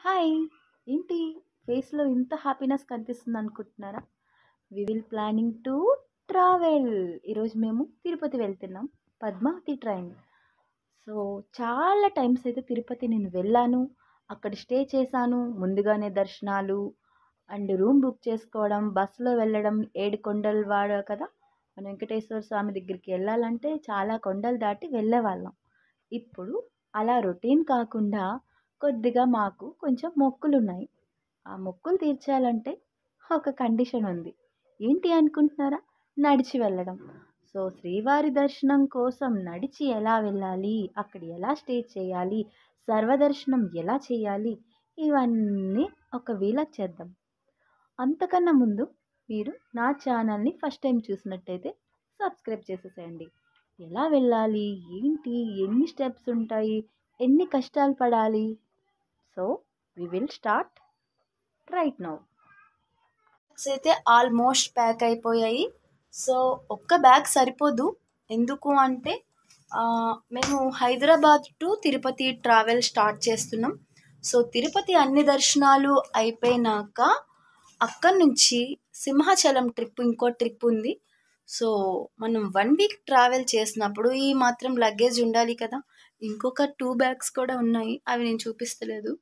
Hi! ఏంటి ఫేస్‌లో ఇంత హ్యాపీనెస్ కనిపిస్తుంది అనుకుంటున్నారా? We will planning to travel. ఈరోజు మేము తిరుపతి వెళ్తున్నాం. పద్మావతి ట్రైన్. సో, చాలా టైమ్స్ అయితే తిరుపతి నేను వెళ్ళాను. అక్కడ స్టే చేశాను. ముందుగానే దర్శనాలు అండ్ రూమ్ బుక్ చేసుకోవడం, బస్సులో వెళ్ళడం, 7 కొండల వాడ కదా! మన వెంకటేశ్వర స్వామి దగ్గరికి వెళ్ళాలంటే చాలా కొండలు దాటి వెళ్ళేవాళ్ళం. ఇప్పుడు అలా రొటీన్ కాకుండా కొద్దిగా మాకు కొంచెం మొక్కులున్నాయి. ఆ మొక్కులు తీర్చాలంటే ఒక కండిషన్ ఉంది. ఏంటి అనుకుంటున్నారా? నడిచి వెళ్ళడం. సో, శ్రీవారి దర్శనం కోసం నడిచి ఎలా వెళ్ళాలి? అక్కడ ఎలా స్టే చేయాలి? సర్వదర్శనం ఎలా చేయాలి? ఇవన్నీ ఒక వీలాగ్ చేద్దాం. అంతకన్నా ముందు మీరు నా ఛానల్‌ని ఫస్ట్ టైం చూసినట్టయితే సబ్స్క్రైబ్ చేసేసేయండి. ఎలా వెళ్ళాలి? ఏంటి? ఎన్ని స్టెప్స్ ఉంటాయి? ఎన్ని కష్టాలు పడాలి? So, we will start right now. Bags అయితే ఆల్మోస్ట్ ప్యాక్ అయిపోయాయి. సో, ఒక్క బ్యాగ్ సరిపోదు. ఎందుకు అంటే మేము Hyderabad to Tirupati travel start చేస్తున్నాం. సో, తిరుపతి అన్ని దర్శనాలు అయిపోయినాక అక్కడి నుంచి సింహాచలం ట్రిప్ ఇంకో ట్రిప్ ఉంది. సో, మనం 1 వీక్ ట్రావెల్ చేసినప్పుడు ఈ మాత్రం లగేజ్ ఉండాలి కదా! ఇంకొక 2 బ్యాగ్స్ కూడా ఉన్నాయి. అవి నేను చూపిస్తలేదు.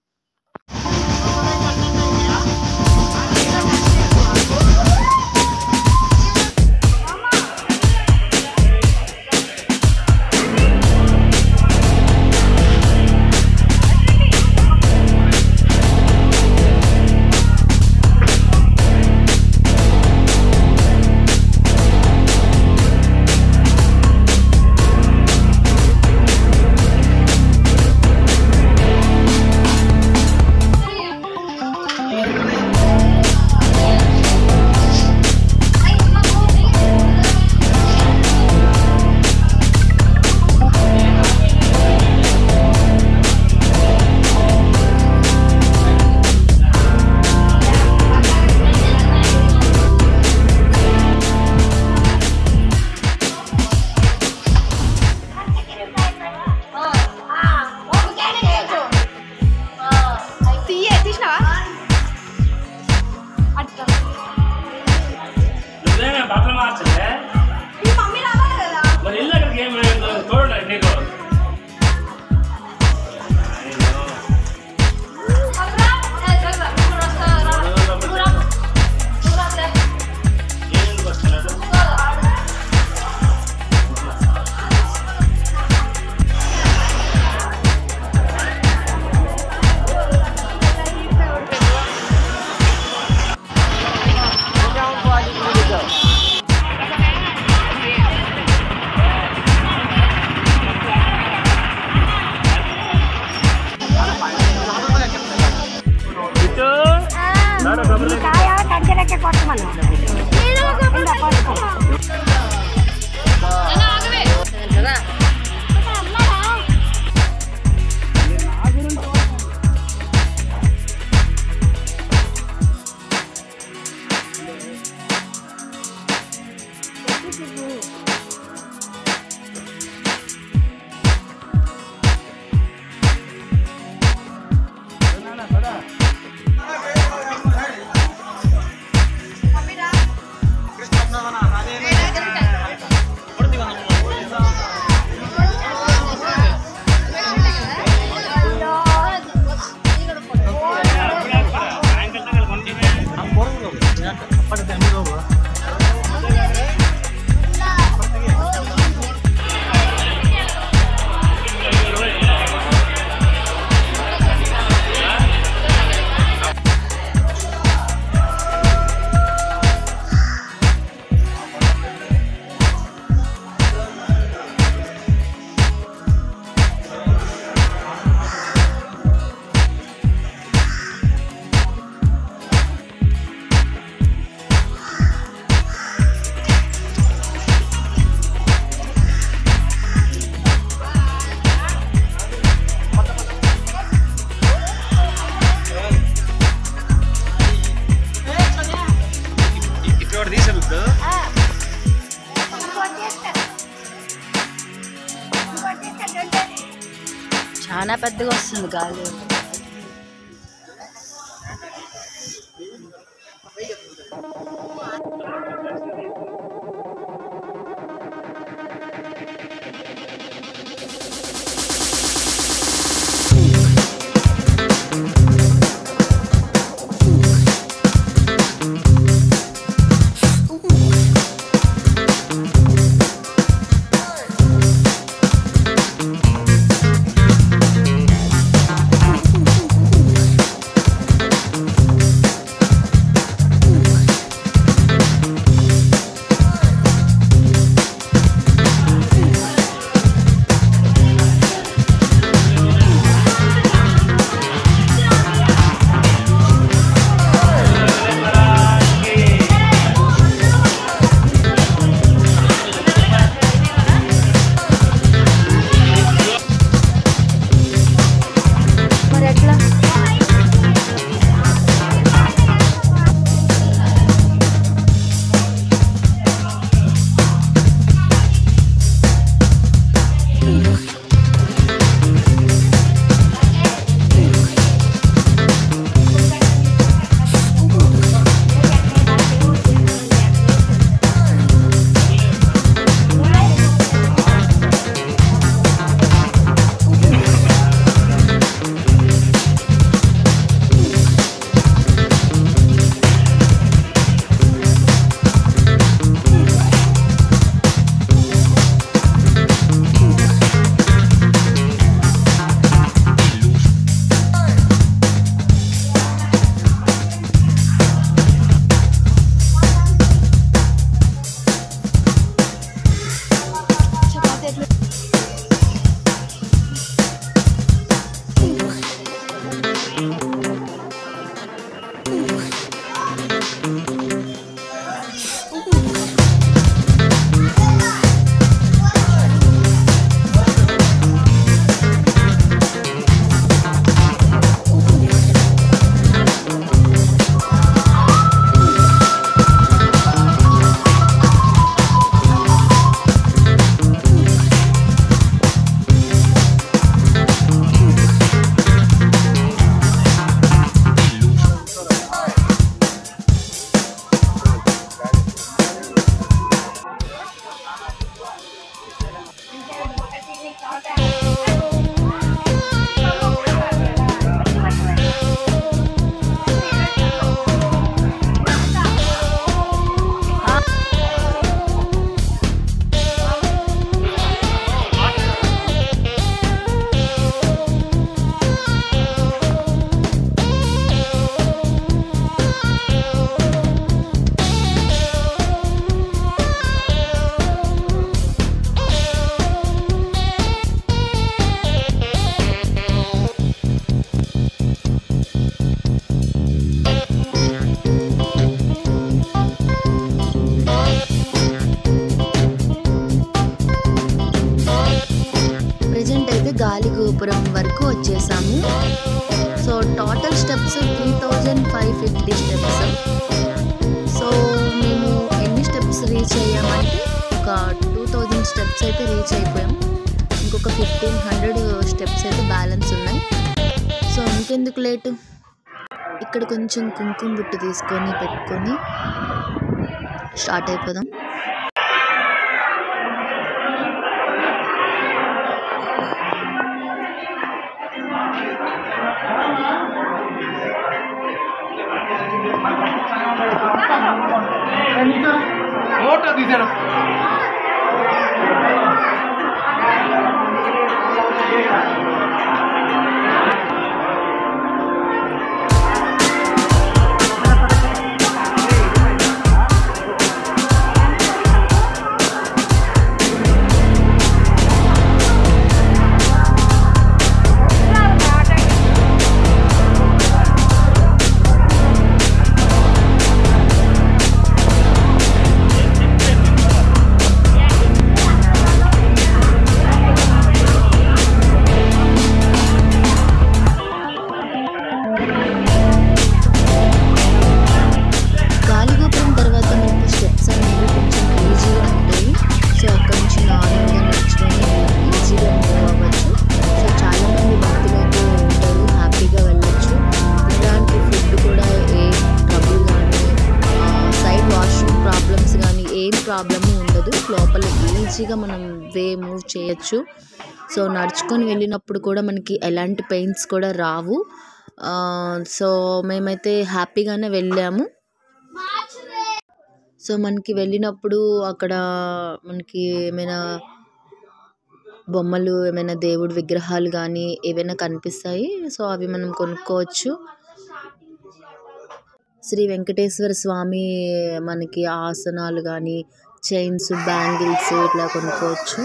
చాలా పెద్దగా వస్తుంది గాలి. Total steps 3550 steps. సో మేము ఎన్ని స్టెప్స్ రీచ్ అయ్యామంటే ఒక 2000 స్టెప్స్ అయితే రీచ్ అయిపోయాం. ఇంకొక 1500 స్టెప్స్ అయితే బ్యాలెన్స్ ఉన్నాయి. సో ఇంకెందుకు లేటు, ఇక్కడ కొంచెం కుంకుమ బుట్టు తీసుకొని పెట్టుకొని స్టార్ట్ అయిపోదాం. ప్రాబ్లము ఉండదు, లోపల ఈజీగా మనం మూవ్ చేయొచ్చు. సో నడుచుకొని వెళ్ళినప్పుడు కూడా మనకి ఎలాంటి పెయిన్స్ కూడా రావు. సో మేమైతే హ్యాపీగానే వెళ్ళాము. సో మనకి వెళ్ళినప్పుడు అక్కడ మనకి ఏమైనా బొమ్మలు, ఏమైనా దేవుడి విగ్రహాలు కానీ ఏవైనా కనిపిస్తాయి. సో అవి మనం కొనుక్కోవచ్చు. శ్రీ వెంకటేశ్వర స్వామి మనకి ఆసనాలు కానీ, చైన్స్, బ్యాంగిల్స్ ఇట్లా కొనుక్కోవచ్చు.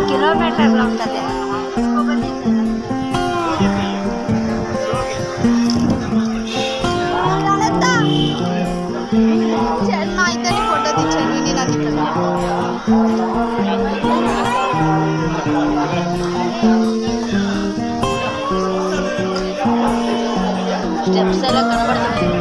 కిలోమీటర్లు ఉంటుంది. మా ఇద్దరిని ఫోటో తెచ్చాను. నేను అది స్టెప్స్ ఎలా కనబడుతున్నాయి.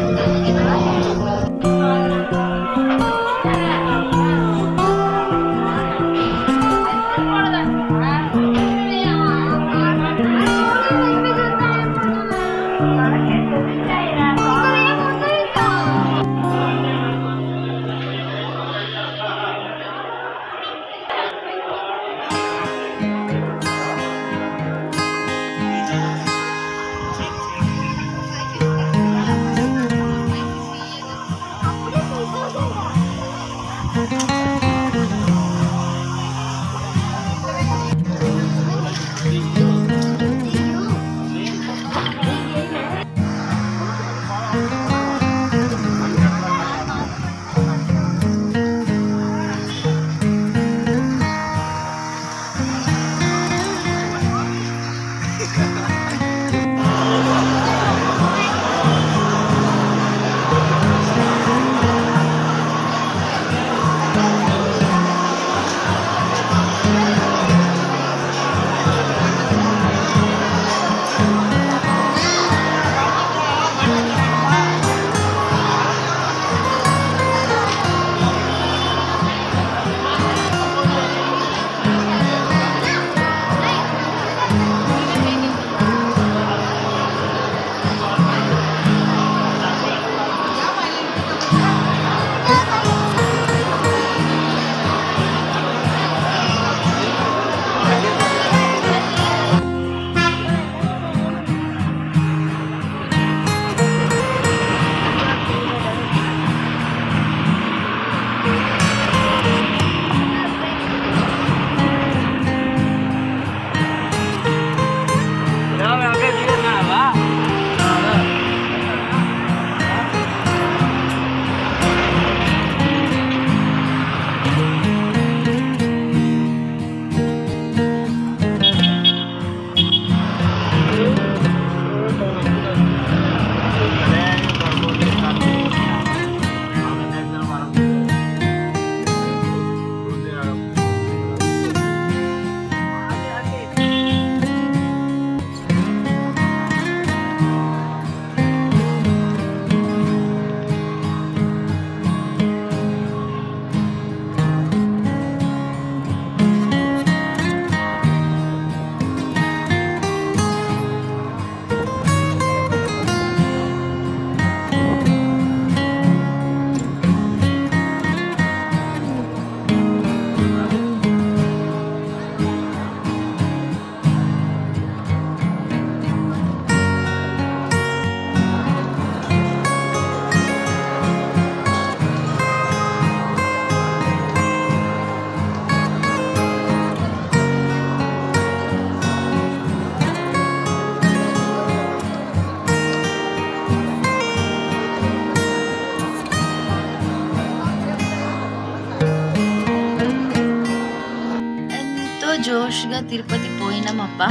జోష్గా తిరుపతి పోయినామబ్బా,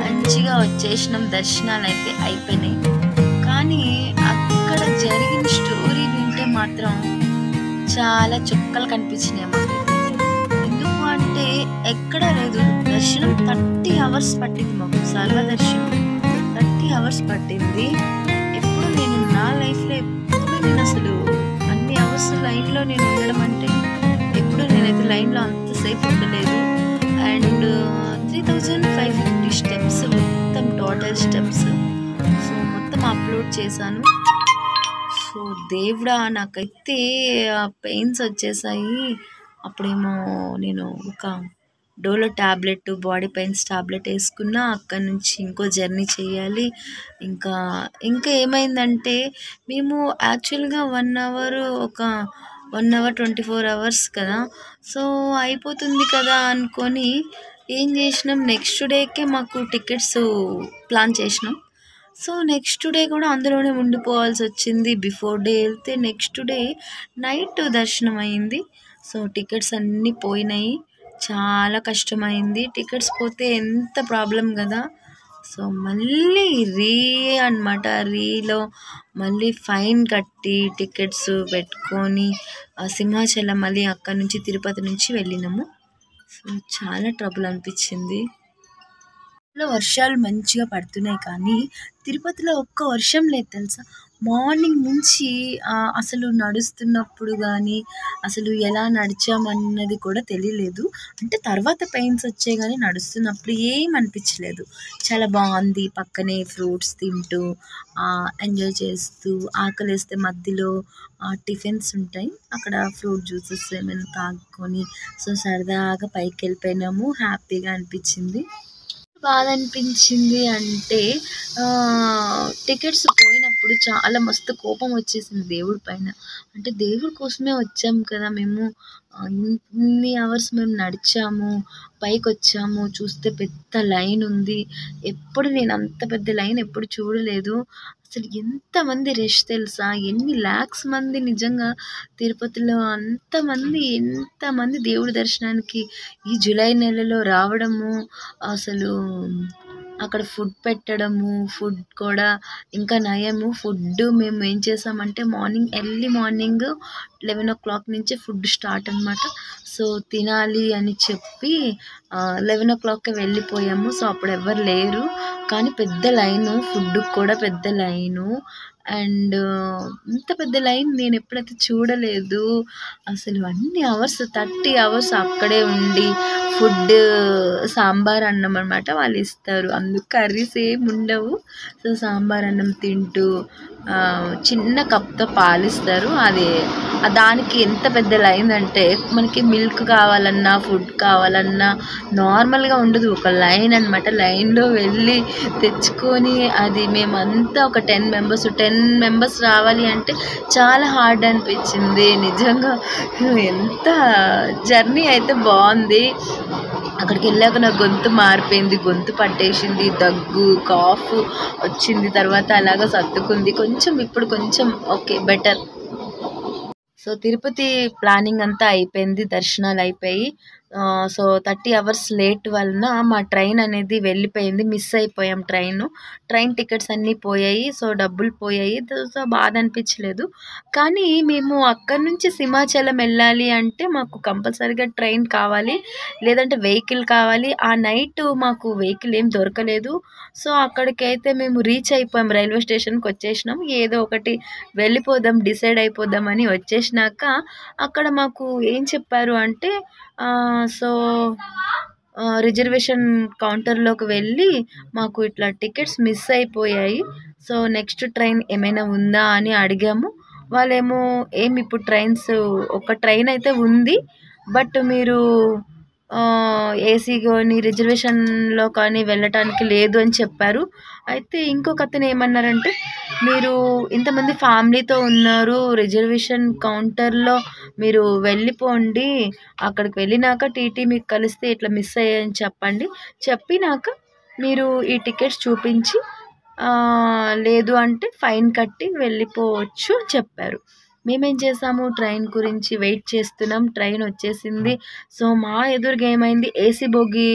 మంచిగా వచ్చేసినాం. దర్శనాలు అయితే అయిపోయినాయి. కానీ అక్కడ జరిగిన స్టోరీ వింటే మాత్రం చాలా చుక్కలు కనిపించినాయి మాకు. ఎందుకు అంటే ఎక్కడ లేదు, దర్శనం 30 hours పట్టింది మాకు. సర్వ దర్శనం 30 hours పట్టింది. ఎప్పుడు నేను నా లైఫ్లో ఎప్పుడు నేను అసలు అన్ని అవర్స్ లైన్లో నేను ఉండడం అంటే ఎప్పుడు నేనైతే లైన్లో అంతసేపు ఉండలేదు. అండ్ 3550 స్టెప్స్ మొత్తం టోటల్ స్టెప్స్. సో మొత్తం అప్లోడ్ చేశాను. సో దేవుడా నాకైతే పెయిన్స్ వచ్చేసాయి. అప్పుడేమో నేను ఒక Dolo tablet body pains tablet వేసుకున్నా. అక్కడి నుంచి ఇంకో జర్నీ చేయాలి. ఇంకా ఇంకా ఏమైందంటే మేము యాక్చువల్గా 1 అవర్ 24 అవర్స్ కదా. సో అయిపోతుంది కదా అనుకొని ఏం చేసినాం, నెక్స్ట్ డేకే మాకు టికెట్స్ ప్లాన్ చేసినాం. సో నెక్స్ట్ డే కూడా అందులోనే ఉండిపోవాల్సి వచ్చింది. బిఫోర్ డే వెళ్తే నెక్స్ట్ డే నైట్ దర్శనం అయింది. సో టికెట్స్ అన్నీ పోయినాయి. చాలా కష్టమైంది. టికెట్స్ పోతే ఎంత ప్రాబ్లం కదా. సో మళ్ళీ అనమాట. రీలో మళ్ళీ ఫైన్ కట్టి టికెట్స్ పెట్టుకొని సింహాచలం మళ్ళీ అక్కడ నుంచి తిరుపతి నుంచి వెళ్ళినాము. సో చాలా ట్రబుల్ అనిపించింది. వర్షాలు మంచిగా పడుతున్నాయి కానీ తిరుపతిలో ఒక్క వర్షం లేదు తెలుసా. మార్నింగ్ నుంచి అసలు నడుస్తున్నప్పుడు కానీ అసలు ఎలా నడిచామన్నది కూడా తెలియలేదు. అంటే తర్వాత పెయిన్స్ వచ్చాయి కానీ నడుస్తున్నప్పుడు ఏం అనిపించలేదు. చాలా బాగుంది. పక్కనే ఫ్రూట్స్ తింటూ ఎంజాయ్ చేస్తూ, ఆకలిస్తే మధ్యలో టిఫిన్స్ ఉంటాయి, అక్కడ ఫ్రూట్ జ్యూసెస్ ఏమైనా తాగుకొని సో సరదాగా పైకి వెళ్ళిపోయినాము. హ్యాపీగా అనిపించింది. బాధ అనిపించింది అంటే టికెట్స్ పోయినప్పుడు చాలా మస్తు కోపం వచ్చేసింది దేవుడి పైన. అంటే దేవుడి కోసమే వచ్చాము కదా మేము, ఇన్ని అవర్స్ మేము నడిచాము, పైకి వచ్చాము, చూస్తే పెద్ద లైన్ ఉంది. ఎప్పుడు నేను అంత పెద్ద లైన్ ఎప్పుడు చూడలేదు. అసలు ఎంతమంది రష్ తెలుసా, ఎన్ని ల్యాక్స్ మంది నిజంగా తిరుపతిలో ఎంతమంది దేవుడి దర్శనానికి ఈ జూలై నెలలో రావడము. అసలు అక్కడ ఫుడ్ పెట్టడము, ఫుడ్ కూడా ఇంకా నయము. ఫుడ్ మేము ఏం చేసామంటే ఎర్లీ మార్నింగ్ 11 o'clock నుంచి ఫుడ్ స్టార్ట్ అనమాట. సో తినాలి అని చెప్పి 11 o'clock వెళ్ళిపోయాము. సో అప్పుడు ఎవరు లేరు కానీ పెద్ద లైను, ఫుడ్ కూడా పెద్ద లైను. అండ్ ఇంత పెద్ద లైన్ నేను ఎప్పుడైతే చూడలేదు. అసలు అన్ని అవర్స్ 30 hours అక్కడే ఉండి ఫుడ్ సాంబార్ అన్నం అనమాట వాళ్ళు ఇస్తారు. అందుకు కర్రీస్ ఏమి ఉండవు. సో సాంబార్ అన్నం తింటూ చిన్న కప్తో పాలిస్తారు. అది దానికి ఎంత పెద్ద లైన్ అంటే మనకి మిల్క్ కావాలన్నా ఫుడ్ కావాలన్నా నార్మల్గా ఉండదు, ఒక లైన్ అనమాట. లైన్లో వెళ్ళి తెచ్చుకొని అది మేమంతా ఒక 10 members రావాలి అంటే చాలా హార్డ్ అనిపించింది నిజంగా. ఎంత జర్నీ అయితే బాగుంది. అక్కడికి వెళ్ళాక నా గొంతు మారిపోయింది, గొంతు పట్టేసింది, దగ్గు కాఫ్ వచ్చింది. తర్వాత అలాగా సర్దుకుంది ఇప్పుడు కొంచెం okay better. So Tirupati planning అంతా అయిపోయింది, దర్శనాలు అయిపోయి. సో 30 hours లేట్ వలన మా ట్రైన్ అనేది వెళ్ళిపోయింది. మిస్ అయిపోయాం ట్రైన్ టికెట్స్ అన్నీ పోయాయి. సో డబ్బులు పోయాయి. సో బాధ అనిపించలేదు. కానీ మేము అక్కడి నుంచి సింహాచలం వెళ్ళాలి అంటే మాకు కంపల్సరీగా ట్రైన్ కావాలి, లేదంటే వెహికల్ కావాలి. ఆ నైట్ మాకు వెహికల్ ఏం దొరకలేదు. సో అక్కడికైతే మేము రీచ్ అయిపోయాం, రైల్వే స్టేషన్కి వచ్చేసినాం. ఏదో ఒకటి వెళ్ళిపోదాం డిసైడ్ అయిపోదామని వచ్చేసినాక అక్కడ మాకు ఏం చెప్పారు అంటే సో రిజర్వేషన్ కౌంటర్లోకి వెళ్ళి మాకు ఇట్లా టికెట్స్ మిస్ అయిపోయాయి, సో నెక్స్ట్ ట్రైన్ ఏమైనా ఉందా అని అడిగాము. వాళ్ళేమో ఇప్పుడు ఒక ట్రైన్ అయితే ఉంది, బట్ మీరు ఏసీ కానీ రిజర్వేషన్లో కానీ వెళ్ళటానికి లేదు అని చెప్పారు. అయితే ఇంకొక అతను ఏమన్నారంటే మీరు ఇంతమంది ఫ్యామిలీతో ఉన్నారు, రిజర్వేషన్ కౌంటర్లో మీరు వెళ్ళిపోండి, అక్కడికి వెళ్ళినాక టీటీ మీకు కలిస్తే ఇట్లా మిస్ అయ్యాయని చెప్పినాక మీరు ఈ టికెట్స్ చూపించి లేదు అంటే ఫైన్ కట్టి వెళ్ళిపోవచ్చు అని చెప్పారు. మేమేం చేసాము, ట్రైన్ గురించి వెయిట్ చేస్తున్నాం. ట్రైన్ వచ్చేసింది. సో మా ఎదురుగా ఏమైంది, ఏసీ బోగి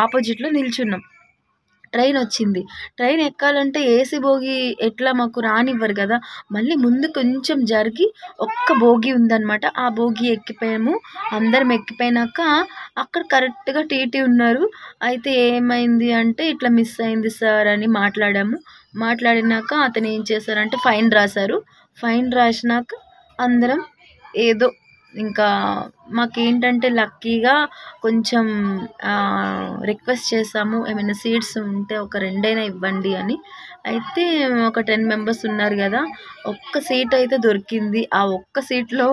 ఆపోజిట్లో నిల్చున్నాం. ట్రైన్ వచ్చింది. ట్రైన్ ఎక్కాలంటే ఏసీ బోగి ఎట్లా మాకు రానివ్వరు కదా. మళ్ళీ ముందు కొంచెం జరిగి ఒక్క బోగి ఉందన్నమాట, ఆ బోగి ఎక్కిపోయాము. అందరం ఎక్కిపోయినాక అక్కడ కరెక్ట్గా టీటీ ఉన్నారు. అయితే ఏమైంది అంటే ఇట్లా మిస్ అయింది సార్ అని మాట్లాడినాక అతను ఏం చేశారంటే ఫైన్ రాశారు. ఫైన్ రాసినాక అందరం ఏదో ఇంకా మాకేంటంటే లక్కీగా కొంచెం రిక్వెస్ట్ చేసాము, ఏమైనా సీట్స్ ఉంటే ఒక 2 ఇవ్వండి అని. అయితే ఒక 10 మెంబర్స్ ఉన్నారు కదా, ఒక్క సీట్ అయితే దొరికింది. ఆ ఒక్క సీట్లో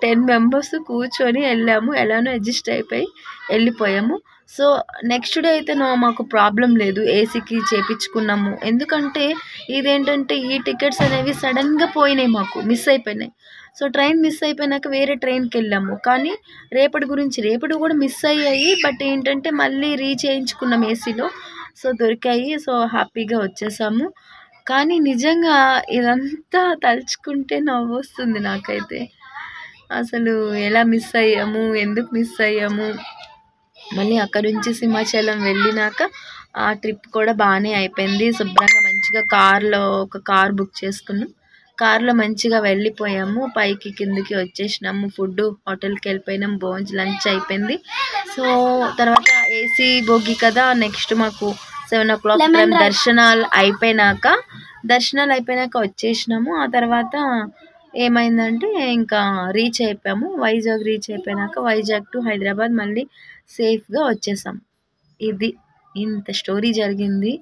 10 మెంబర్స్ కూర్చొని వెళ్ళాము, ఎలానో అడ్జస్ట్ అయిపోయి వెళ్ళిపోయాము. సో నెక్స్ట్ డే అయితే మాకు ప్రాబ్లం లేదు, ఏసీకి చేపించుకున్నాము. ఎందుకంటే ఇదేంటంటే ఈ టికెట్స్ అనేవి సడన్గా పోయినాయి, మాకు మిస్ అయిపోయినాయి. సో ట్రైన్ మిస్ అయిపోయినాక వేరే ట్రైన్కి వెళ్ళాము, కానీ రేపటి కూడా మిస్ అయ్యాయి. బట్ ఏంటంటే మళ్ళీ రీచేయించుకున్నాం ఏసీలో, సో దొరికాయి. సో హ్యాపీగా వచ్చేసాము. కానీ నిజంగా ఇదంతా తలుచుకుంటే నవ్వొస్తుంది నాకైతే. అసలు ఎలా మిస్ అయ్యాము, ఎందుకు మిస్ అయ్యాము. మళ్ళీ అక్కడ నుంచి సింహాచలం వెళ్ళినాక ఆ ట్రిప్ కూడా బాగానే అయిపోయింది. శుభ్రంగా మంచిగా ఒక కార్ బుక్ చేసుకున్నాం, కార్లో మంచిగా వెళ్ళిపోయాము. పైకి కిందికి వచ్చేసినాము, ఫుడ్ హోటల్కి వెళ్ళిపోయినాం, లంచ్ అయిపోయింది. సో తర్వాత ఏసీ బోగి కదా, నెక్స్ట్ మాకు 7 o'clock దర్శనాలు అయిపోయినాక వచ్చేసినాము. ఆ తర్వాత ఏమైందంటే ఇంకా రీచ్ అయిపోయాము, వైజాగ్ రీచ్ అయిపోయినాక వైజాగ్ టు హైదరాబాద్ మళ్ళీ సేఫ్గా వచ్చేసాం. ఇంత స్టోరీ జరిగింది.